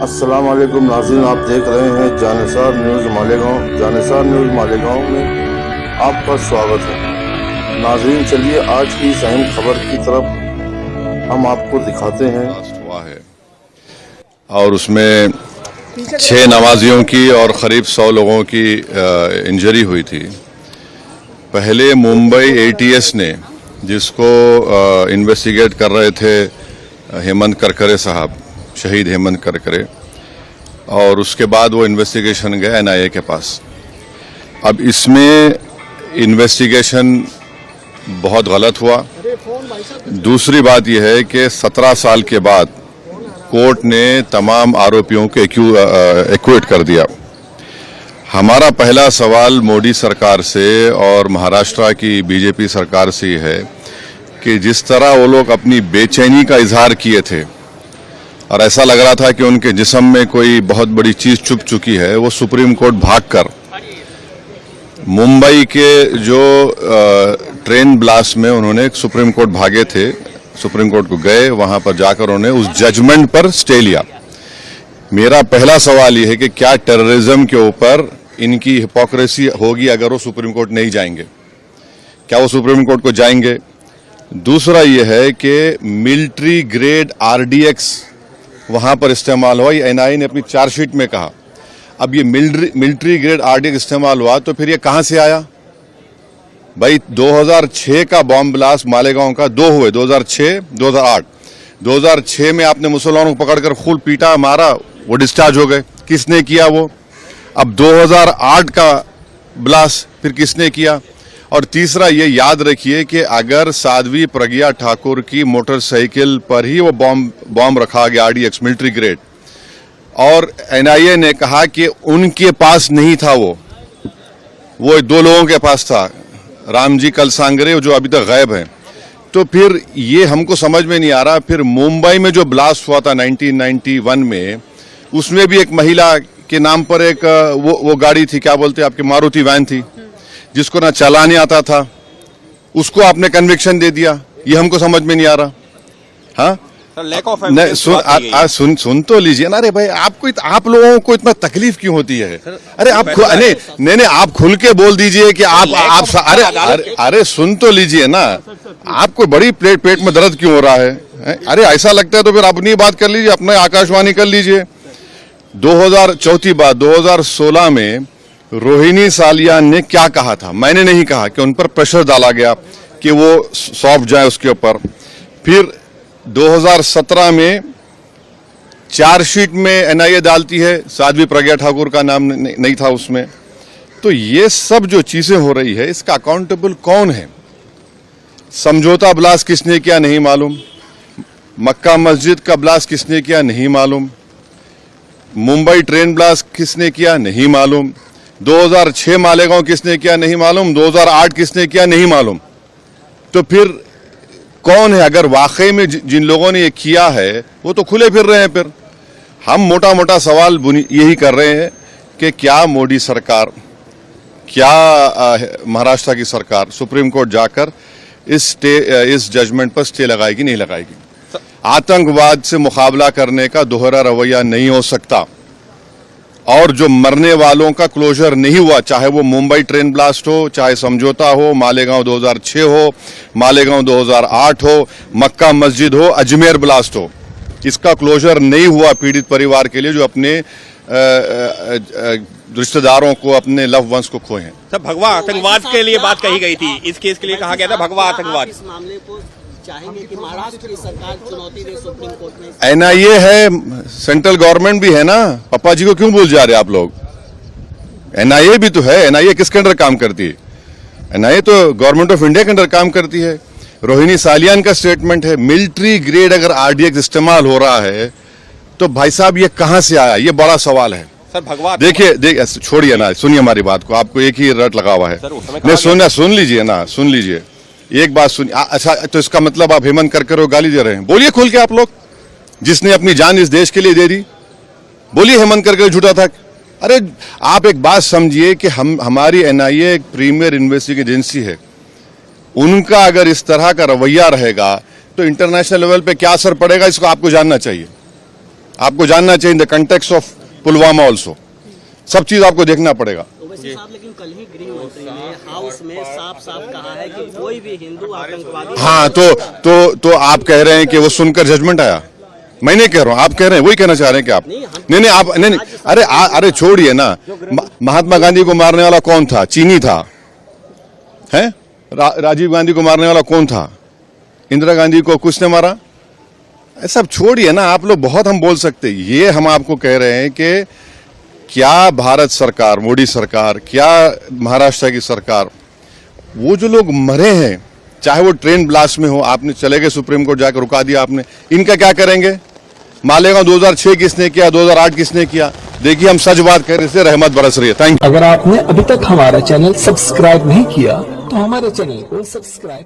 अस्सलाम वालेकुम नाज़रीन, आप देख रहे हैं जानिसार न्यूज़ मालेगांव। जानिसार न्यूज़ मालेगांव में आपका स्वागत है। नाज़रीन, चलिए आज की इस अहम खबर की तरफ हम आपको दिखाते हैं। हुआ है और उसमें 6 नमाजियों की और करीब 100 लोगों की इंजरी हुई थी। पहले मुंबई एटीएस ने, जिसको इन्वेस्टिगेट कर रहे थे हेमंत करकरे साहब, शहीद हेमंत करकरे, और उसके बाद वो इन्वेस्टिगेशन गया एनआईए के पास। अब इसमें इन्वेस्टिगेशन बहुत गलत हुआ। दूसरी बात यह है कि 17 साल के बाद कोर्ट ने तमाम आरोपियों को एक्विट कर दिया। हमारा पहला सवाल मोदी सरकार से और महाराष्ट्र की बीजेपी सरकार से ये है कि जिस तरह वो लोग अपनी बेचैनी का इजहार किए थे और ऐसा लग रहा था कि उनके जिस्म में कोई बहुत बड़ी चीज छुप चुकी है, वो सुप्रीम कोर्ट भागकर मुंबई के जो ट्रेन ब्लास्ट में उन्होंने सुप्रीम कोर्ट भागे थे, सुप्रीम कोर्ट को गए, वहां पर जाकर उन्होंने उस जजमेंट पर स्टे लिया। मेरा पहला सवाल यह है कि क्या टेररिज्म के ऊपर इनकी हिपोक्रेसी होगी अगर वो सुप्रीम कोर्ट नहीं जाएंगे? क्या वो सुप्रीम कोर्ट को जाएंगे? दूसरा यह है कि मिलिट्री ग्रेड आरडीएक्स वहां पर इस्तेमाल हुआ, ये एनआईए ने अपनी चार्जशीट में कहा। अब ये मिलिट्री ग्रेड आरडीएक्स इस्तेमाल हुआ तो फिर ये कहां से आया? भाई 2006 का बॉम्ब ब्लास्ट मालेगांव का 2 हुए, 2006, 2008। 2006 में आपने मुसलमानों को पकड़कर खूब पीटा, मारा, वो डिस्चार्ज हो गए। किसने किया वो? अब 2008 का ब्लास्ट फिर किसने किया? और तीसरा ये याद रखिए कि अगर साध्वी प्रज्ञा ठाकुर की मोटरसाइकिल पर ही वो बॉम्ब रखा गया आरडीएक्स मिलिट्री ग्रेड, और एनआईए ने कहा कि उनके पास नहीं था, वो 2 लोगों के पास था, रामजी कलसांगरे जो अभी तक गायब हैं, तो फिर ये हमको समझ में नहीं आ रहा। फिर मुंबई में जो ब्लास्ट हुआ था 1991 में, उसमें भी एक महिला के नाम पर एक वो गाड़ी थी, क्या बोलते हैं आपके, मारुति वैन थी, जिसको ना चलाने आता था, उसको आपने कन्विक्शन दे दिया। ये हमको समझ में नहीं आ रहा। हाँ, सुन तो लीजिए ना। अरे भाई, आप लोगों को इतना तकलीफ क्यों होती है? अरे आप नहीं, आप खुल के बोल दीजिए कि आप अरे सुन तो लीजिए ना। आपको बड़ी पेट में दर्द क्यों हो रहा है? अरे ऐसा लगता है तो फिर अपनी बात कर लीजिए, अपने आकाशवाणी कर लीजिए। 2016 में रोहिणी सालियान ने क्या कहा था? मैंने नहीं कहा कि उन पर प्रेशर डाला गया कि वो सौंप जाए उसके ऊपर। फिर 2017 में चार्जशीट में एनआईए डालती है, साध्वी प्रज्ञा ठाकुर का नाम नहीं था उसमें। तो ये सब जो चीजें हो रही है, इसका अकाउंटेबल कौन है? समझौता ब्लास्ट किसने किया नहीं मालूम, मक्का मस्जिद का ब्लास्ट किसने किया नहीं मालूम, मुंबई ट्रेन ब्लास्ट किसने किया नहीं मालूम, 2006 मालेगांव किसने किया नहीं मालूम, 2008 किसने किया नहीं मालूम। तो फिर कौन है? अगर वाकई में जिन लोगों ने ये किया है वो तो खुले फिर रहे हैं। फिर हम मोटा मोटा सवाल यही कर रहे हैं कि क्या मोदी सरकार, क्या महाराष्ट्र की सरकार सुप्रीम कोर्ट जाकर इस जजमेंट पर स्टे लगाएगी नहीं लगाएगी? आतंकवाद से मुकाबला करने का दोहरा रवैया नहीं हो सकता, और जो मरने वालों का क्लोजर नहीं हुआ, चाहे वो मुंबई ट्रेन ब्लास्ट हो, चाहे समझौता हो, मालेगांव 2006 हो, मालेगांव 2008 हो, मक्का मस्जिद हो, अजमेर ब्लास्ट हो, इसका क्लोजर नहीं हुआ पीड़ित परिवार के लिए जो अपने रिश्तेदारों को, अपने लव वंस को खोए हैं। सर, भगवा आतंकवाद के लिए बात कही गई थी, इस केस के लिए कहा गया था भगवा आतंकवाद। इस मामले को चाहेंगे कि महाराष्ट्र की सरकार चुनौती दे सुप्रीम कोर्ट में? एनआईए है, सेंट्रल गवर्नमेंट भी है ना। पापा जी को क्यों भूल जा रहे आप लोग? एनआईए भी तो है। एनआईए किसके अंडर काम करती है? एनआईए तो गवर्नमेंट ऑफ इंडिया के अंडर काम करती है। रोहिणी सालियान का स्टेटमेंट है, मिलिट्री ग्रेड अगर आरडीएक्स इस्तेमाल हो रहा है तो भाई साहब ये कहां से आया? ये बड़ा सवाल है। सर, भगवा देखिए छोड़िए ना, सुनिए हमारी बात को, आपको एक ही रट लगा हुआ है। नहीं, सुन लीजिए ना, सुन लीजिए, एक बात सुनिए। अच्छा, तो इसका मतलब आप हेमंत करकरे गाली दे रहे हैं? बोलिए खुल के आप लोग, जिसने अपनी जान इस देश के लिए दे दी, बोलिए हेमंत करकरे झूठा था। अरे आप एक बात समझिए कि हमारी एनआईए एक प्रीमियर इन्वेस्टिगेशन एजेंसी है। उनका अगर इस तरह का रवैया रहेगा तो इंटरनेशनल लेवल पे क्या असर पड़ेगा, इसको आपको जानना चाहिए। आपको जानना चाहिए the context of Pulwama also, सब चीज आपको देखना पड़ेगा। ओवैसी साहब, लेकिन कल ही गृह मंत्री ने हाउस में साफ साफ कहा है कि कोई भी हिंदू आतंकवादी। हाँ, तो आप कह रहे हैं कि वो सुनकर जजमेंट आया? मैं नहीं कह रहा हूं, आप कह रहे हैं, वही कहना चाह रहे हैं कि आप नहीं आप नहीं अरे छोड़िए ना। महात्मा गांधी को मारने वाला कौन था? चीनी था, है? राजीव गांधी को मारने वाला कौन था? इंदिरा गांधी को कुछ ने मारा? सब छोड़िए ना, आप लोग बहुत हम बोल सकते हैं। ये हम आपको कह रहे हैं कि क्या भारत सरकार, मोदी सरकार, क्या महाराष्ट्र की सरकार, वो जो लोग मरे हैं, चाहे वो ट्रेन ब्लास्ट में हो, आपने चले गए सुप्रीम कोर्ट जाकर रुका दिया आपने, इनका क्या करेंगे? मालेगांव 2006 किसने किया, 2008 किसने किया? देखिए, हम सच बात कर रहे से रहमत बरस रही है। Thank you. अगर आपने अभी तक हमारा चैनल सब्सक्राइब नहीं किया तो हमारे चैनल को सब्सक्राइब